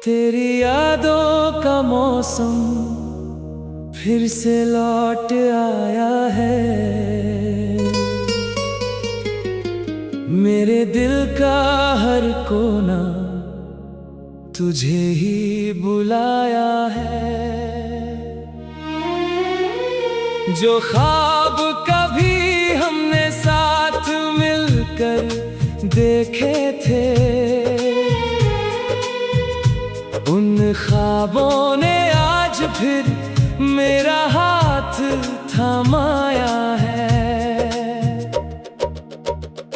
तेरी यादों का मौसम फिर से लौट आया है। मेरे दिल का हर कोना तुझे ही बुलाया है। जो ख्वाब कभी हमने साथ मिलकर देखे थे, उन ख्वाबों ने आज फिर मेरा हाथ थमाया है।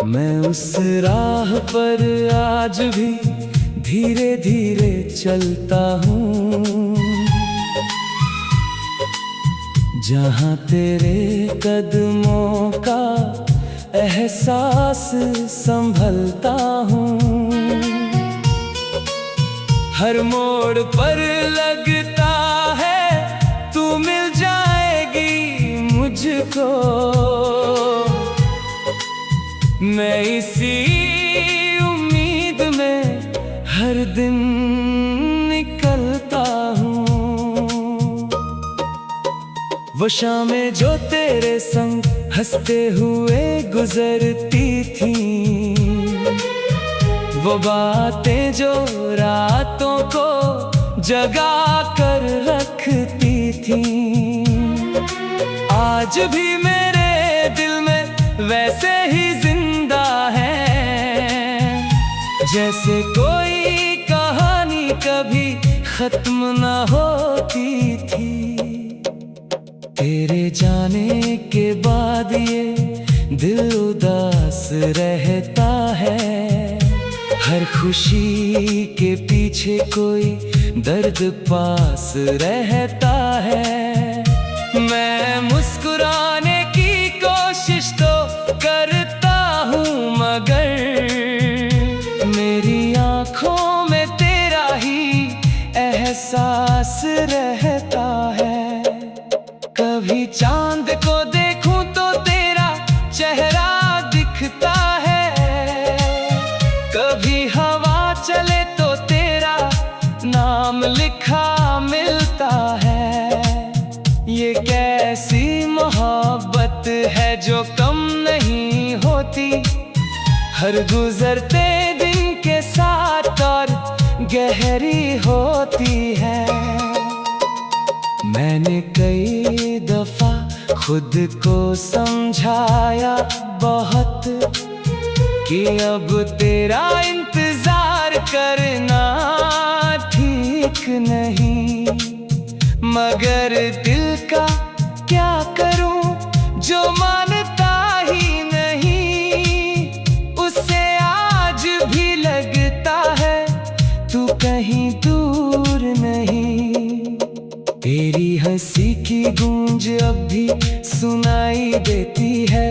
मैं उस राह पर आज भी धीरे धीरे चलता हूँ, जहाँ तेरे कदमों का एहसास संभलता हूँ। हर मोड़ पर लगता है तू मिल जाएगी मुझको। मैं इसी उम्मीद में हर दिन निकलता हूँ। वो शामें जो तेरे संग हंसते हुए गुजरती थीं, वो बातें जो रातों को जगा कर रखती थीं, आज भी मेरे दिल में वैसे ही जिंदा है। जैसे कोई कहानी कभी खत्म न होती थी। तेरे जाने के बाद ये दिल उदास रहता है। हर खुशी के पीछे कोई दर्द पास रहता है। मैं मुस्कुराने की कोशिश तो करता हूँ, मगर मेरी आँखों में तेरा ही एहसास रहता है। कभी चांद को देखूं तो तेरा चेहरा दिखता है, कभी हवा चले तो तेरा नाम लिखा मिलता है। ये कैसी मोहब्बत है जो कम नहीं होती, हर गुजरते दिन के साथ और गहरी होती है। मैंने कई दफा खुद को समझाया बहुत कि अब तेरा इंतजार करना ठीक नहीं, मगर दिल का क्या करूं जो मानता ही नहीं। उसे आज भी लगता है तू कहीं दूर नहीं। तेरी हंसी की गूंज अब भी सुनाई देती है,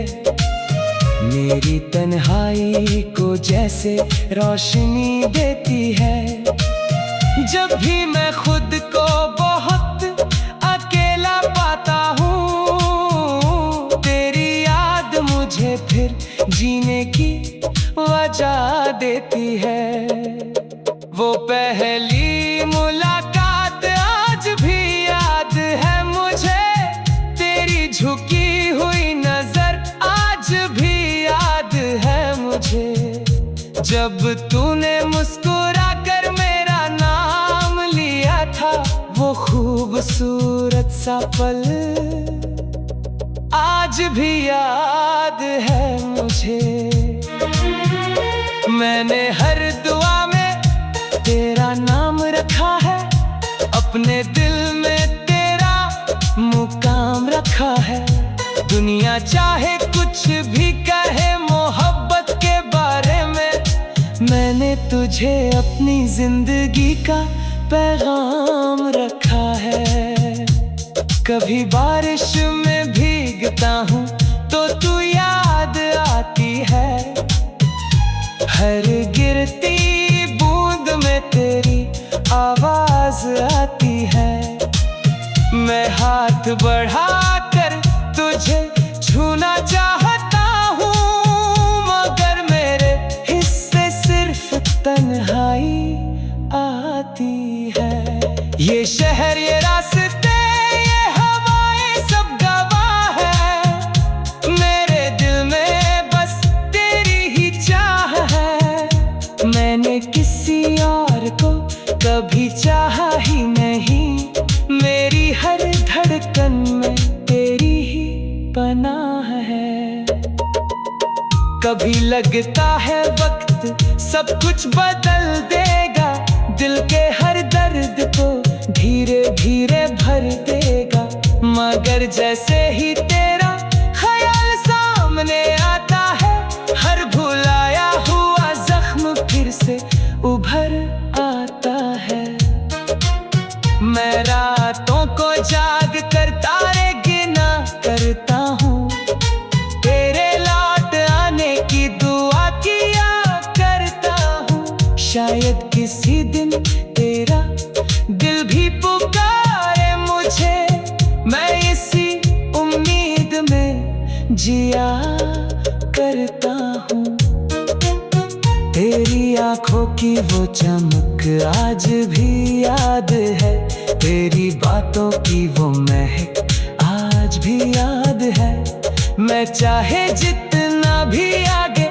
मेरी तन्हाई को जैसे रोशनी देती है। जब भी मैं खुद को बहुत अकेला पाता हूँ, तेरी याद मुझे फिर जीने की वजह देती है। वो पहली मुलाकात आज भी याद है मुझे, तेरी झुकी हुई नजर आज भी याद है मुझे। जब तूने मुस्कुरा कर मेरा नाम लिया था, वो खूबसूरत सा पल आज भी याद है मुझे। मैंने हर दुआ में तेरा नाम रखा है, अपने दिल में तेरा मुकाम रखा है। दुनिया चाहे कुछ भी कहे मोहब्बत के बारे में, मैंने तुझे अपनी जिंदगी का पैगाम रखा है। कभी बारिश में भीगता हूँ तो तू याद आती है, हर गिरती बूंद में तेरी आवाज आती है। मैं हाथ बढ़ाकर तुझे छूना चाहता हूँ, मगर मेरे हिस्से सिर्फ तन्हाई आ आती है। ये शहर, ये रास्ते, ये हवाएं सब गवाह है। मेरे दिल में बस तेरी ही चाह है। मैंने किसी और को कभी चाहा ही नहीं। मेरी हर धड़कन में तेरी ही पनाह है। कभी लगता है वक्त सब कुछ बदल देगा, दिल के हर दर्द को धीरे धीरे भर देगा। मगर जैसे ही तेरा ख्याल सामने आता है, हर भुलाया हुआ जख्म फिर से उभर आता है। मैं रातों को जाग कर तारे गिना करता हूँ, तेरे लौट आने की दुआ किया करता हूँ। शायद किसी दिन तेरा दिल भी पुकारे मुझे, मैं इसी उम्मीद में जिया करता हूँ। तेरी आँखों की वो चमक आज भी याद है, तेरी बातों की वो महक आज भी याद है। मैं चाहे जितना भी आगे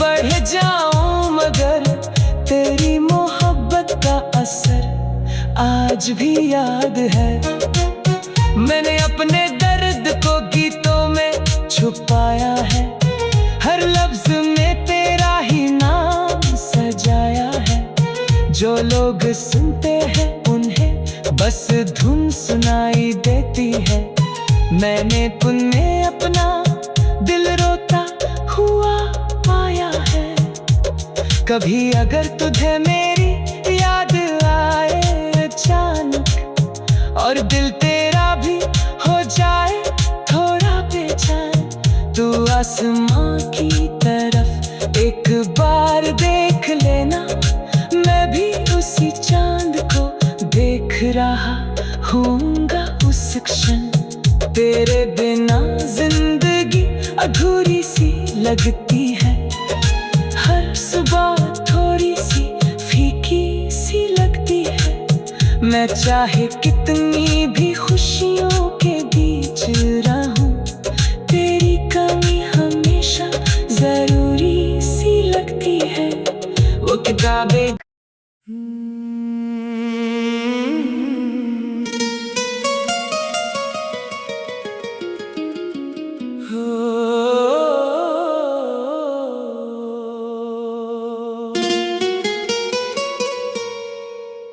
बढ़ जाऊं, मगर तेरी मोहब्बत का असर आज भी याद है। मैंने अपने दर्द को गीतों में छुपाया है, हर लफ्ज में तेरा ही नाम सजाया है। जो लोग सुनते हैं उन्हें बस धुन सुनाई देती है, मैंने तुमने अपना दिल रोता हुआ पाया है। कभी अगर तुझे मेरी याद आए अचानक, और दिल तेरा भी हो जाए थोड़ा बेचैन, तू आसमां की तरफ एक बार देख लेना। मैं भी उसी चांद को देख रहा हूँगा उस क्षण। तेरे बिना जिंदगी अधूरी सी लगती है, हर सुबह थोड़ी सी फीकी सी लगती है। मैं चाहे कितनी भी खुशियों के बीच रहूं, तेरी कमी हमेशा जरूरी सी लगती है। वो किताबें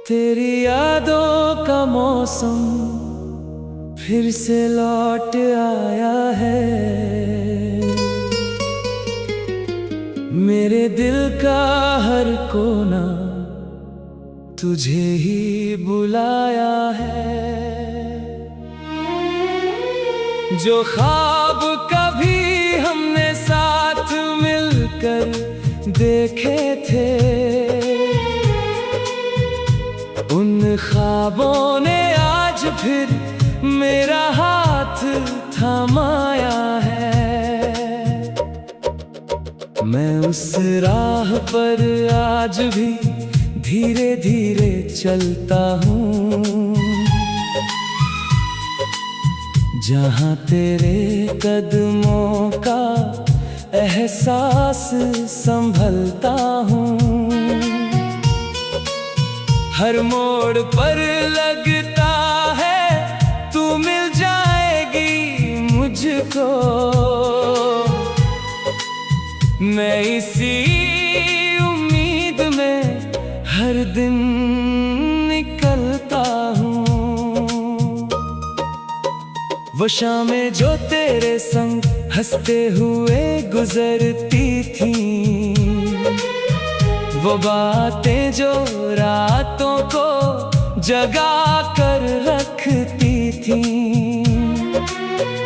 तेरी यादों का मौसम फिर से लौट आया है। मेरे दिल का हर कोना तुझे ही बुलाया है। जो ख्वाब कभी हमने साथ मिलकर देखे थे, उन ख्वाबों ने आज फिर मेरा हाथ थमाया है। मैं उस राह पर आज भी धीरे धीरे चलता हूँ, जहाँ तेरे कदमों का एहसास संभलता हूँ। हर मोड़ पर लगता है तू मिल जाएगी मुझको, मैं इसी उम्मीद में हर दिन निकलता हूँ। वो शामें जो तेरे संग हंसते हुए गुजरती थीं, वो बातें जो रातों को जगा कर रखती थीं,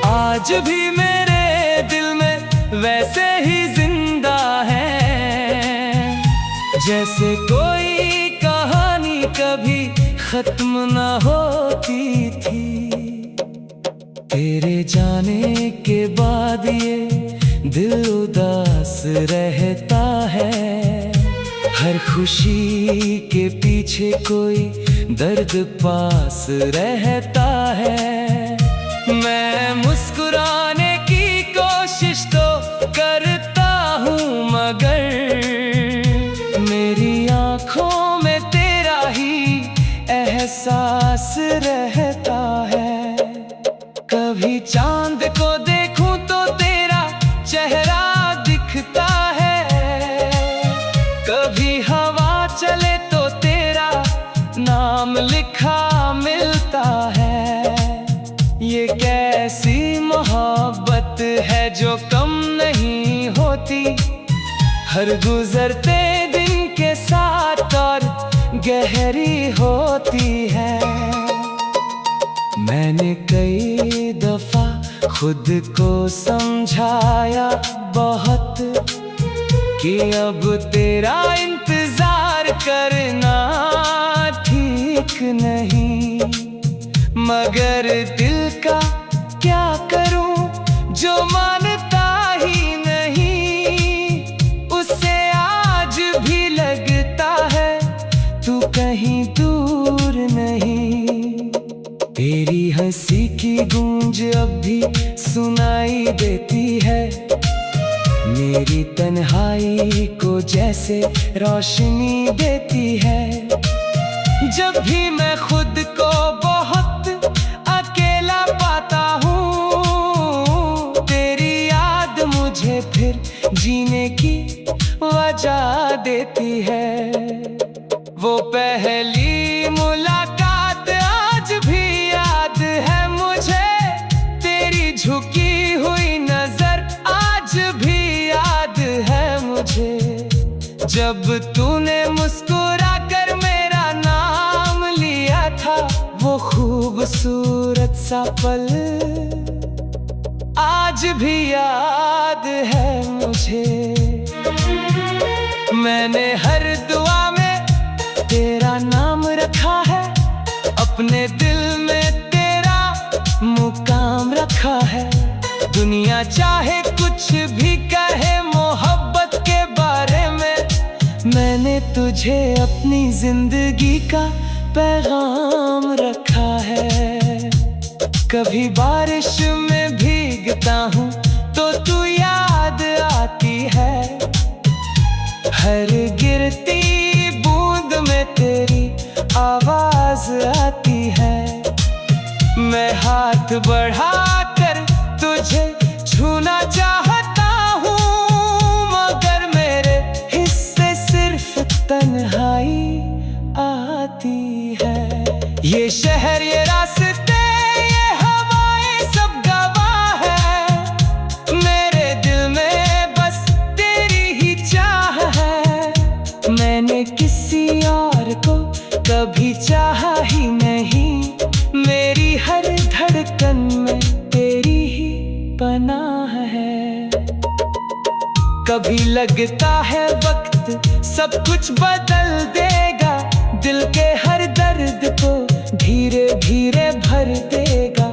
आज भी मेरे दिल में वैसे ही जिंदा है। जैसे कोई कहानी कभी खत्म ना होती थी। तेरे जाने के बाद ये दिल उदास रहता है, हर खुशी के पीछे कोई दर्द पास रहता है। मैं मुस्कुराने की कोशिश तो करता हूँ, मगर मेरी आँखों में तेरा ही एहसास रहता है। कभी चांद को देखूं तो तेरा चेहरा दिखता है, कभी हवा चले तो तेरा नाम लिखा मिलता है। ये कैसी मोहब्बत है जो कम नहीं होती, हर गुजरते दिन के साथ और गहरी होती है। मैंने कई दफा खुद को समझाया बहुत कि अब तेरा इंतजार करना ठीक नहीं, मगर दिल का क्या करूं जो मानता ही नहीं। उसे आज भी लगता है तू कहीं दूर नहीं। तेरी हंसी की गूंज अब भी सुनाई देती है, मेरी तन्हाई को जैसे रोशनी देती है। जब भी मैं खुद को बहुत अकेला पाता हूँ, तेरी याद मुझे फिर जीने की वजह देती है। वो पहली मुलाकात आज भी याद है मुझे, तेरी झुकी हुई नजर आज भी याद है मुझे। जब तूने मुस्कुरा कर मेरा नाम लिया था, वो खूबसूरत सा पल आज भी याद है मुझे। मैंने हर दुआ में तेरा नाम रखा है, अपने दिल में तेरा मुकाम रखा है। दुनिया चाहे कुछ भी कहे मोहब्बत के बारे में, मैंने तुझे अपनी जिंदगी का पैगाम रखा है। कभी बारिश में भीगता हूँ तो तू याद आती है, हर गिरती बूंद में तेरी आवाज आती है। मैं हाथ बढ़ाकर तुझे छूना चाहता हूँ, मगर मेरे हिस्से सिर्फ तन्हाई आती है। ये शहर, ये रास्ते, ये हवाएं सब गवाह है, मेरे दिल में बस तेरी ही चाह है। मैंने किसी और को कभी चाहा ही नहीं, मेरी हर धड़कन में तेरी ही पनाह है। कभी लगता है वक्त सब कुछ बदल देगा, दिल के हर दर्द को धीरे धीरे भर देगा,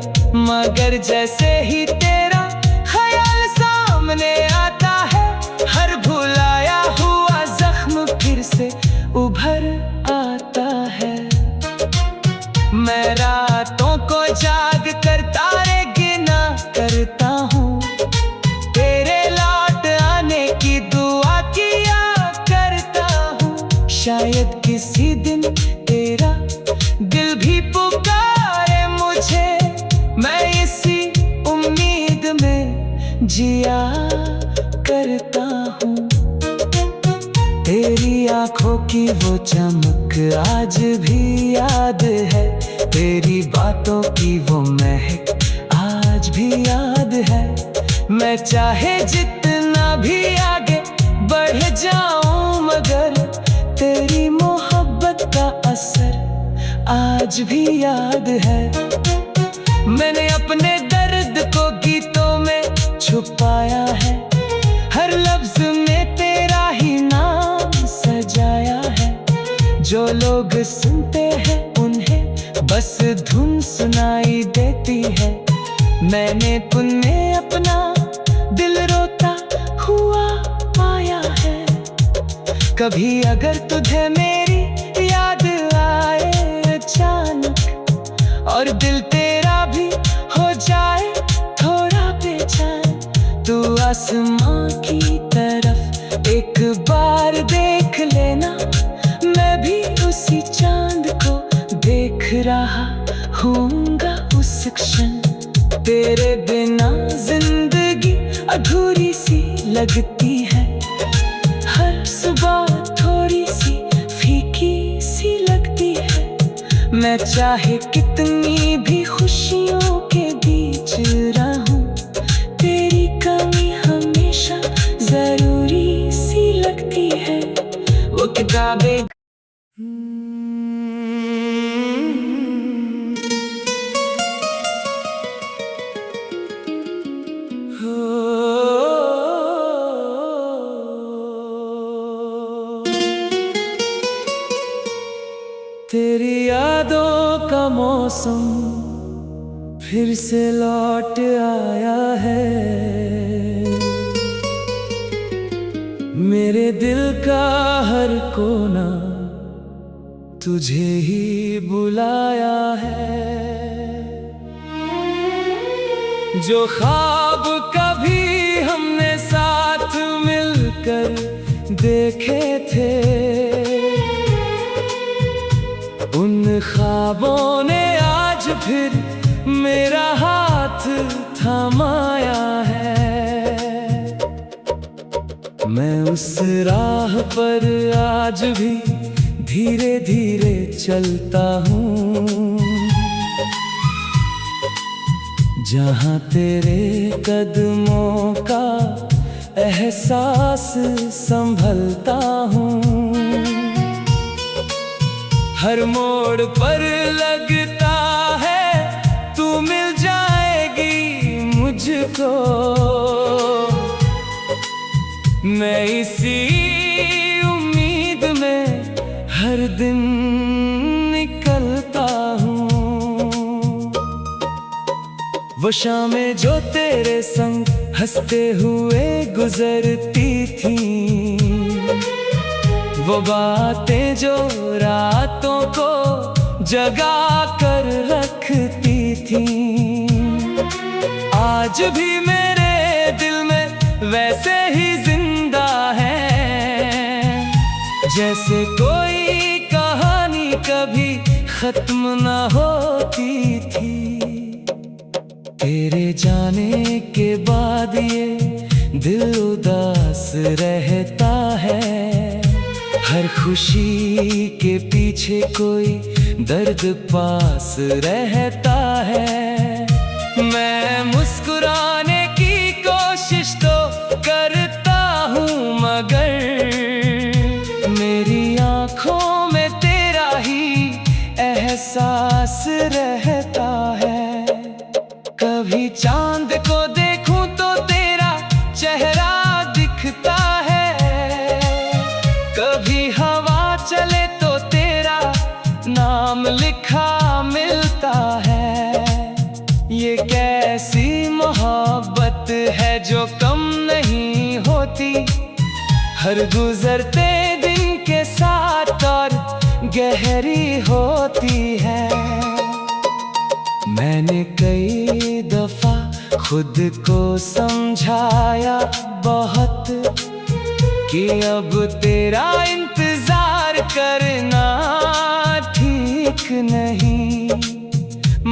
मगर जैसे ही तेरा ख्याल सामने आता है, हर भुलाया हुआ जख्म फिर से उभर आता है। मैं रातों को जाग कर तारे गिना करता हूँ, तेरे लौट आने की दुआ किया करता हूँ। शायद किसी दिन तेरा दिल भी पुकारे मुझे, मैं इसी उम्मीद में जिया करता हूँ। तेरी आंखों की वो चमक आज भी याद है, तेरी बातों की वो महक आज भी याद है। मैं चाहे जितना भी आगे बढ़ जाऊं, मगर तेरी मोहब्बत का असर आज भी याद है। मैंने अपने दर्द को गीतों में छुपाया है, हर लफ्ज में तेरा ही नाम सजाया है। जो लोग सुनते हैं उन्हें बस धुन सुनाई देती है, मैंने तुमने अपना दिल रोता हुआ पाया है। कभी अगर तुझे मेरी याद आए अचानक और दिल तेरा भी हो जाए थोड़ा बेचैन, तू आसमां की तरफ एक बार देख लेना। मैं भी उसी चांद को देख रहा हूँगा उस क्षण। तेरे बिना जिंदगी अधूरी सी लगती है, हर सुबह थोड़ी सी फीकी सी लगती है। मैं चाहे कितनी भी खुशियों के बीच रहूं, तेरी कमी हमेशा जरूरी सी लगती है। वो किताबें तेरी यादों का मौसम फिर से लौट आया है, मेरे दिल का हर कोना तुझे ही बुलाया है। जो ख्वाब कभी हमने साथ मिलकर देखे थे, उन ख्वाबों ने आज फिर मेरा हाथ थमाया है। मैं उस राह पर आज भी धीरे धीरे चलता हूँ, जहाँ तेरे कदमों का एहसास संभलता हूँ। हर मोड़ पर लगता है तू मिल जाएगी मुझको, मैं इसी उम्मीद में हर दिन निकलता हूँ। वो शामें जो तेरे संग हंसते हुए गुजरती थीं, वो बातें जो रातों को जगा कर रखती थीं, आज भी मेरे दिल में वैसे ही जिंदा है, जैसे कोई कहानी कभी खत्म ना होती थी। तेरे जाने के बाद ये दिल उदास रहता है, हर खुशी के पीछे कोई दर्द पास रहता है। मैं मुस्कुराने की कोशिश तो करता हूँ, मगर मेरी आँखों में तेरा ही एहसास रहता है। कभी चांद को देखूं तो तेरा चेहरा दिखता है, कभी हवा चले तो तेरा नाम लिखा मिलता है। ये कैसी मोहब्बत है जो कम नहीं होती, हर गुजरते दिन के साथ और गहरी होती है। मैंने कई दफा खुद को समझाया बहुत कि अब तेरा इंतजार करना ठीक नहीं,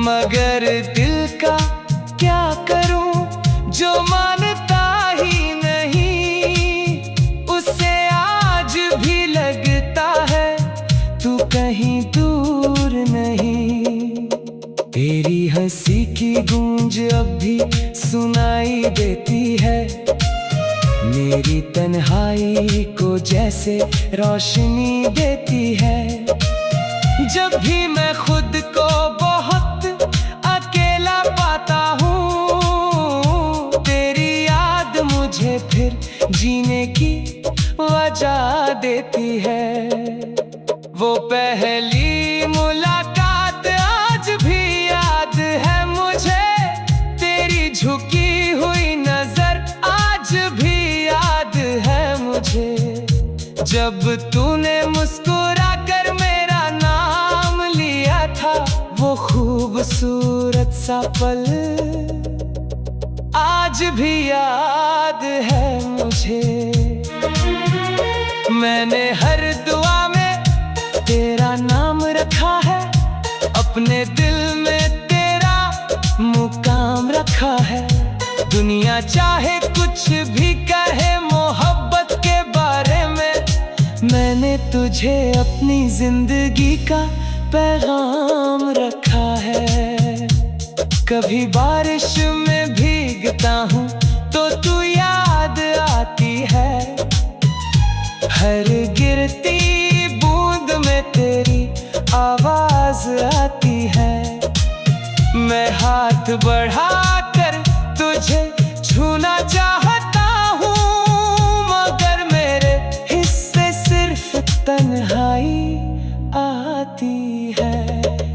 मगर दिल का क्या करूं जो मानता ही नहीं। उसे आज भी लगता है तू कहीं दूर नहीं। तेरी हंसी की गूंज अब भी सुनाई देती है, मेरी तन्हाई को जैसे रोशनी देती है। जब भी मैं खुद को बहुत अकेला पाता हूँ, तेरी याद मुझे फिर जीने की वजह देती है। वो पहली मुलाकात आज भी याद है मुझे, तेरी झुकी हुई नजर आज भी याद है मुझे। जब तूने मुस्कुरा कर मेरा नाम लिया था, वो खूबसूरत सा पल आज भी याद है मुझे। मैंने हर दुआ में तेरा नाम रखा है, अपने दिल में तेरा मुकाम रखा है। दुनिया चाहे कुछ भी कहे मोहब्बत के बारे में, मैंने तुझे अपनी जिंदगी का पैगाम रखा है। कभी बारिश में भीगता हूँ तो तू याद आती है, हर गिरती बूंद में तेरी आवाज आती है। मैं हाथ बढ़ाकर तुझे छूना चाहता हूँ, मगर मेरे हिस्से सिर्फ तन्हाई आती है।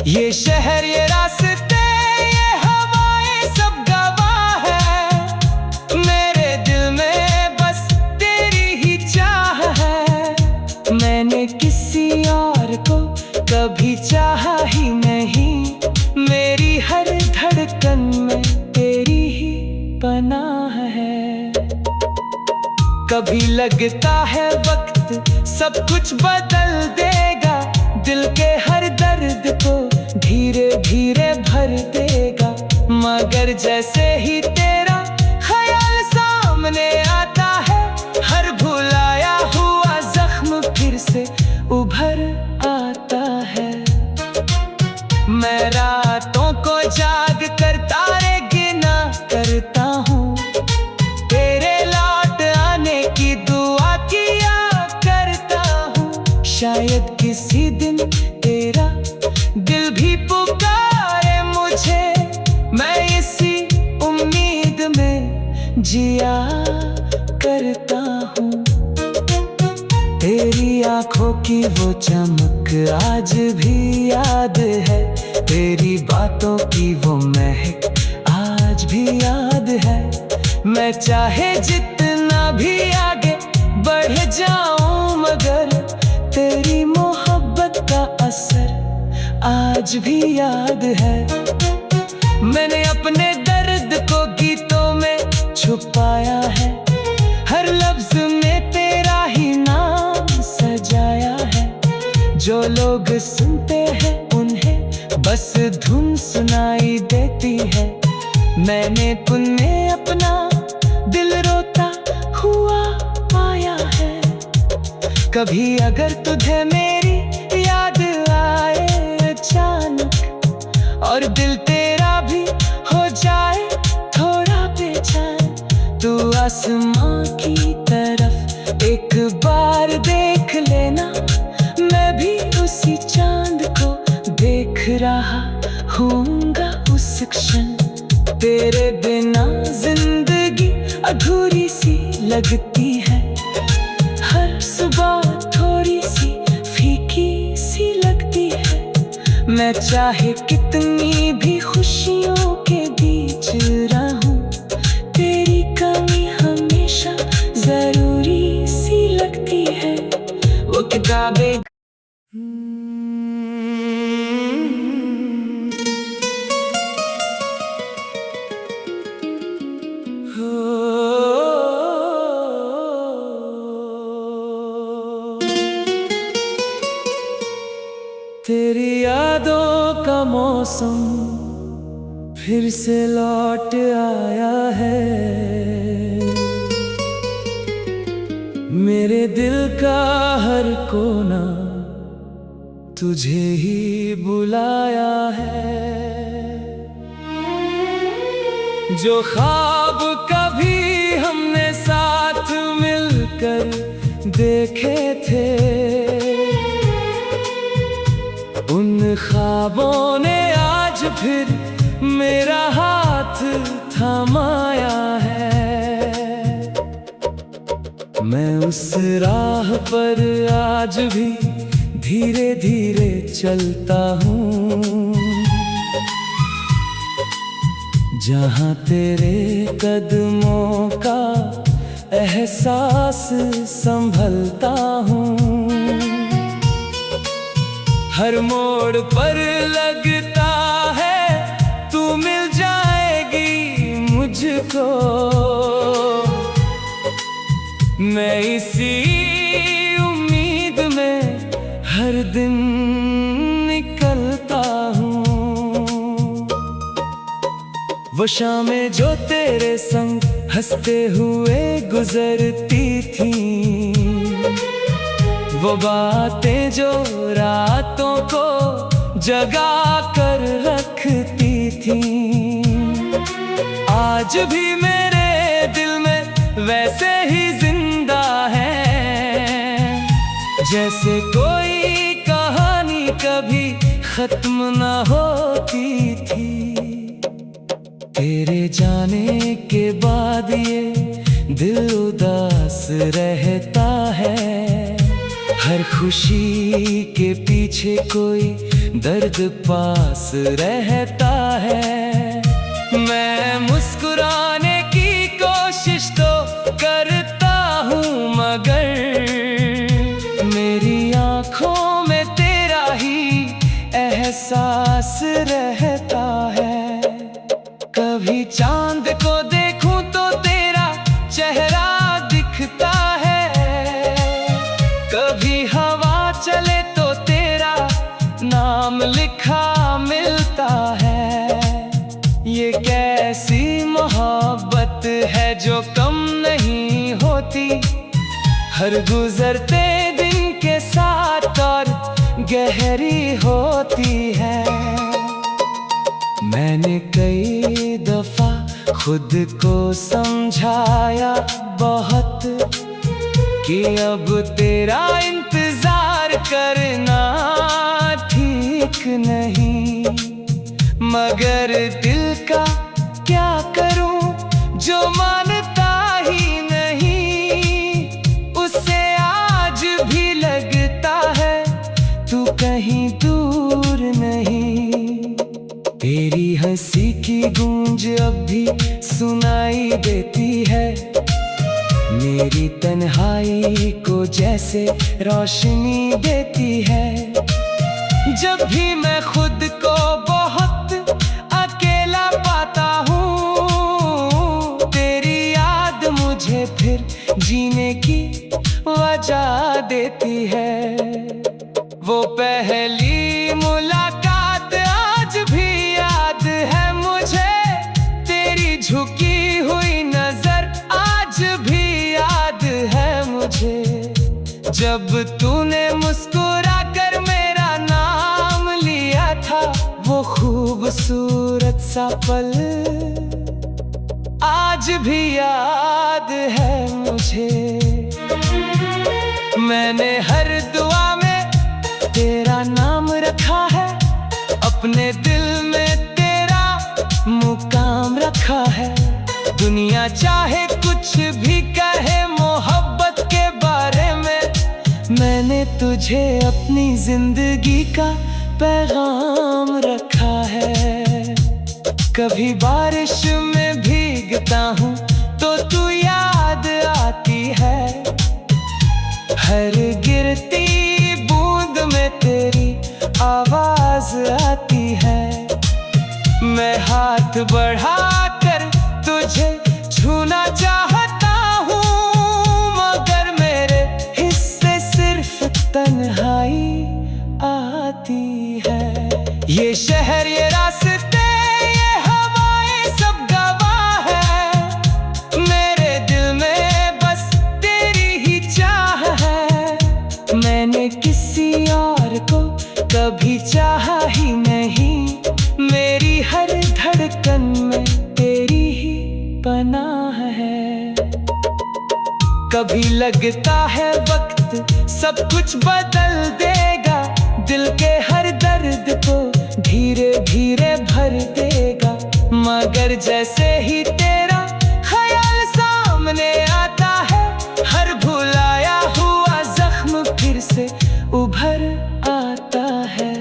ये शहर, ये रास्ते, ये हवाएं सब गवाह है, मेरे दिल में बस तेरी ही चाह है। मैंने किसी और को कभी चाहा ही नहीं, मेरी हर धड़कन में तेरी ही पनाह है। कभी लगता है वक्त सब कुछ बदल देगा, दिल के हर दर्द को धीरे धीरे भर देगा, मगर जैसे ही तेरा ख्याल सामने आता है, हर भुलाया हुआ जख्म फिर से उभर आता है। मैं रातों को जाग कर तारे गिना करता हूँ, तेरे लौट आने की दुआ किया करता हूँ। शायद किसी दिन तेरा दिल भी पुकारे मुझे, मैं इसी उम्मीद में जिया करता हूँ। तेरी आंखों की वो चमक आज भी याद है, तेरी बातों की वो महक आज भी याद है। मैं चाहे जितना भी आगे बढ़ जाऊं, मगर तेरी मोहब्बत का असर आज भी याद है। मैंने अपने दर्द को गीतों में छुपाया है, हर लफ्ज में तेरा ही नाम सजाया है। जो लोग सुनते हैं उन्हें बस धुन सुनाई देती है, मैंने तुमने अपना दिल रोता हुआ पाया है। कभी अगर तुझे मेरी याद आए अचानक, और दिल तेरा भी हो जाए थोड़ा बेचैन, तू आसमां की तरफ एक बार देख लेना, मैं भी उसी चांद को देख रहा हूँगा उस क्षण। तेरे बिना जिंदगी अधूरी सी लगती है, हर सुबह थोड़ी सी फीकी सी लगती है। मैं चाहे कितनी भी खुशियों के बीच रहूं, तेरी कमी हमेशा जरूरी सी लगती है। वो किताबें तेरी यादों का मौसम फिर से लौट आया है, मेरे दिल का हर कोना तुझे ही बुलाया है। जो ख्वाब कभी हमने साथ मिलकर देखे थे, उन ख्वाबों ने आज फिर मेरा हाथ थमाया है। मैं उस राह पर आज भी धीरे धीरे चलता हूँ, जहाँ तेरे कदमों का एहसास संभलता हूँ। हर मोड़ पर लगता है तू मिल जाएगी मुझको। मैं इसी उम्मीद में हर दिन निकलता हूँ। वो शामें जो तेरे संग हंसते हुए गुजरती थी, वो बातें जो रातों को जगा कर रखती थी, आज भी मेरे दिल में वैसे ही जिंदा है, जैसे कोई कहानी कभी खत्म न होती थी। तेरे जाने के बाद ये दिल उदास रहता है, हर खुशी के पीछे कोई दर्द पास रहता है। मैं मुस्कुराने की कोशिश तो करता हूँ, मगर मेरी आँखों में तेरा ही एहसास रहता है। कभी चांद को देखूं तो तेरा चेहरा दिखता है, कभी हवा चले तो तेरा नाम लिखा मिलता है। ये कैसी मोहब्बत है जो कम नहीं होती, हर गुजरते दिन के साथ और गहरी होती है। मैंने कई दफा खुद को समझाया बहुत कि अब तेरा इंतजार करना ठीक नहीं, मगर दिल का क्या करूं जो मानता ही नहीं, उसे आज भी लगता है तू कहीं दूर नहीं। तेरी हंसी की गूंज अब भी सुनाई देती है, मेरी तन्हाई को जैसे रोशनी देती है। जब भी मैं खुद को बहुत अकेला पाता हूँ, तेरी याद मुझे फिर जीने की वजह देती है। वो पहली मुलाकात आज भी याद है मुझे, तेरी झुकी हुई नजर आज भी याद है मुझे। जब तूने मुस्कुरा कर मेरा नाम लिया था, वो खूबसूरत सा पल आज भी याद है मुझे। मैंने हर दुआ में तेरा नाम रखा है, अपने दिल में तेरा मुकाम रखा है। दुनिया चाहे कुछ भी कहे मोहब्बत के बारे में, मैंने तुझे अपनी जिंदगी का पैगाम रखा है। कभी बारिश में भीगता हूँ तो तू याद आती है, हर गिरती बूंद में तेरी आवाज आती है। मैं हाथ बढ़ाकर तुझे छूना चाहता हूँ, मगर मेरे हिस्से सिर्फ तन्हाई आती है। ये शहर, ये रास्ते, ये हवाएं सब गवाह है, मेरे दिल में बस तेरी ही चाह है। मैंने किसी और को कभी चाहा ही नहीं, मेरी हर धड़कन में तेरी ही पनाह है। कभी लगता है वक्त सब कुछ बदल देगा, दिल के हर दर्द को धीरे धीरे भर देगा, मगर जैसे ही तेरा ख्याल सामने आता है, हर भुलाया हुआ जख्म फिर से उभर आता है।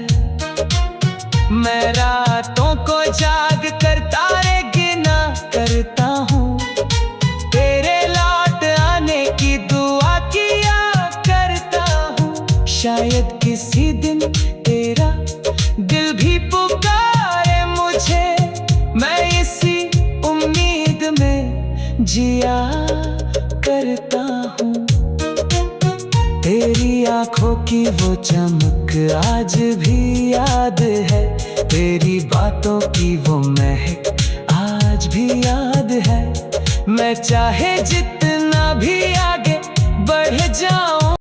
मैं रातों को जाग कर तारे गिना करता हूँ, तेरे लौट जिया करता हूँ। तेरी आंखों की वो चमक आज भी याद है, तेरी बातों की वो महक आज भी याद है। मैं चाहे जितना भी आगे बढ़ जाऊं,